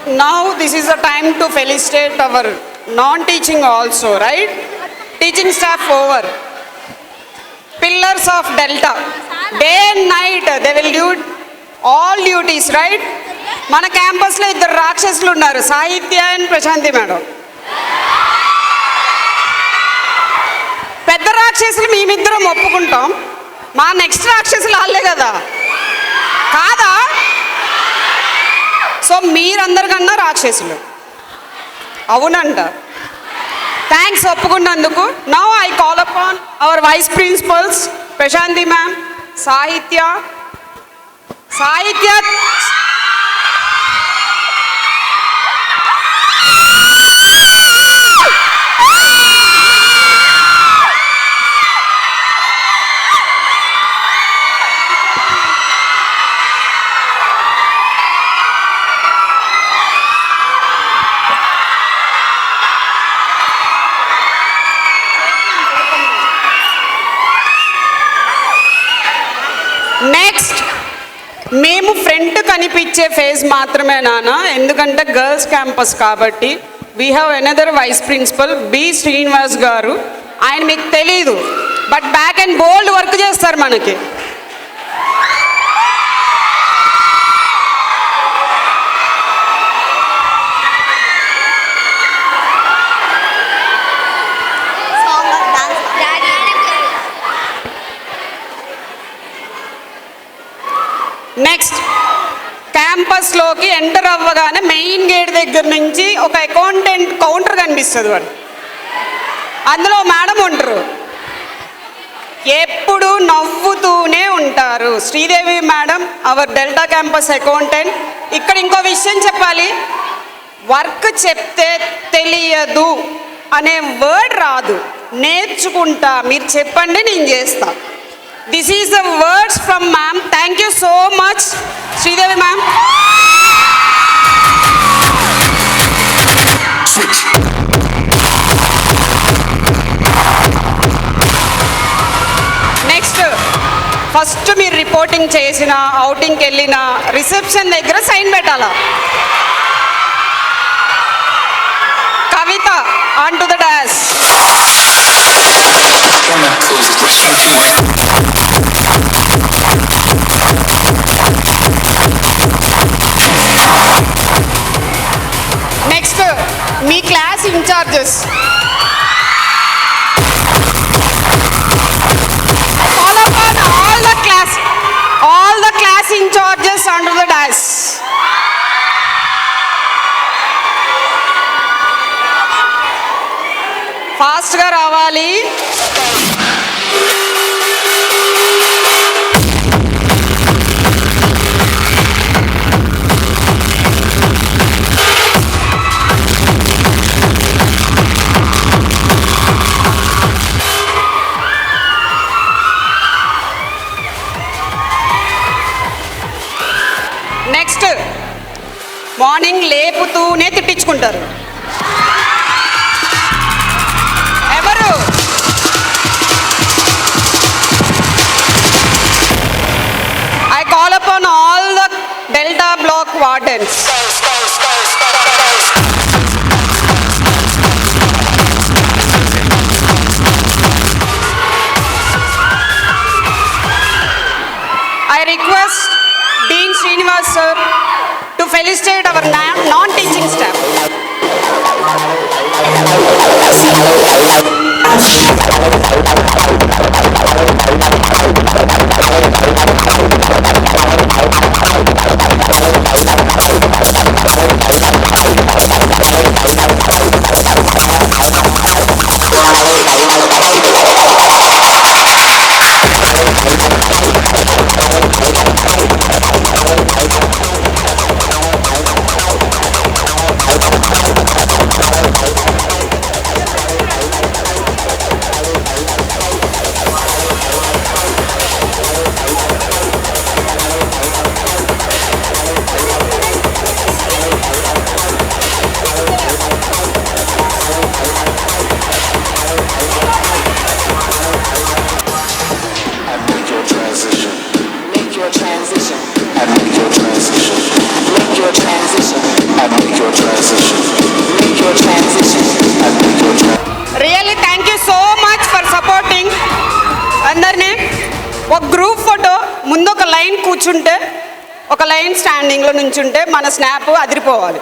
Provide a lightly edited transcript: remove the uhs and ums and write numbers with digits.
now this is a time to felicitate our non-teaching also, right? Teaching staff over. Pillars of Delta. Day and night they will do all duties, right? మన క్యాంపస్లో ఇద్దరు రాక్షసులు ఉన్నారు, సాహిత్య and Prashanti madam. పెద్ద రాక్షసులు మేమిద్దరం ఒప్పుకుంటాం, మా నెక్స్ట్ రాక్షసులు వాళ్ళే కదా, కాదా? సో మీరందరికన్నా రాక్షసులు అవునంట. థ్యాంక్స్ ఒప్పుకున్నందుకు. Now I call upon our vice principals Prashanti ma'am, Sahitya. Next మేము ఫ్రంట్ కనిపించే ఫేజ్ మాత్రమే నాన్న, ఎందుకంటే గర్ల్స్ క్యాంపస్ కాబట్టి. We have another vice principal B Srinivas garu. ఆయన మీకు తెలీదు, but back and bold work చేస్తారు మనకి. నెక్స్ట్ క్యాంపస్లోకి ఎంటర్ అవ్వగానే మెయిన్ గేట్ దగ్గర నుంచి ఒక అకౌంటెంట్ కౌంటర్ కనిపిస్తుంది వాడు, అందులో మేడం ఉంటారు, ఎప్పుడు నవ్వుతూనే ఉంటారు. Sridevi madam our Delta campus accountant. ఇక్కడ ఇంకో విషయం చెప్పాలి, వర్క్ చెప్తే తెలియదు అనే వర్డ్ రాదు, నేర్చుకుంటా, మీరు చెప్పండి నేను చేస్తా. This is the words from ma'am. Thank you so much, Sridevi ma'am. Next, first మీరు రిపోర్టింగ్ చేసిన, అవుటింగ్కి వెళ్ళిన, రిసెప్షన్ దగ్గర సైన్ పెట్టాలా. Kavitha on to the dais. Next మీ class in-charges. Call upon all the class incharges under the dais. ఫాస్ట్గా రావాలి. Next morning లేపుతూనే తిట్టించుకుంటారు. ఎవరు? I call upon all the Delta block wardens. I request Dean Srinivas sir to felicitate our non-teaching staff. transition. Make your transition. and make your transition. Make your transition and make your transition. Really thank you so much for supporting అందరినీ. ఒక group photo ముందు ఒక line కూర్చుంటే, ఒక line స్టాండింగ్లో నుంచుంటే మన snap అదిరిపోవాలి.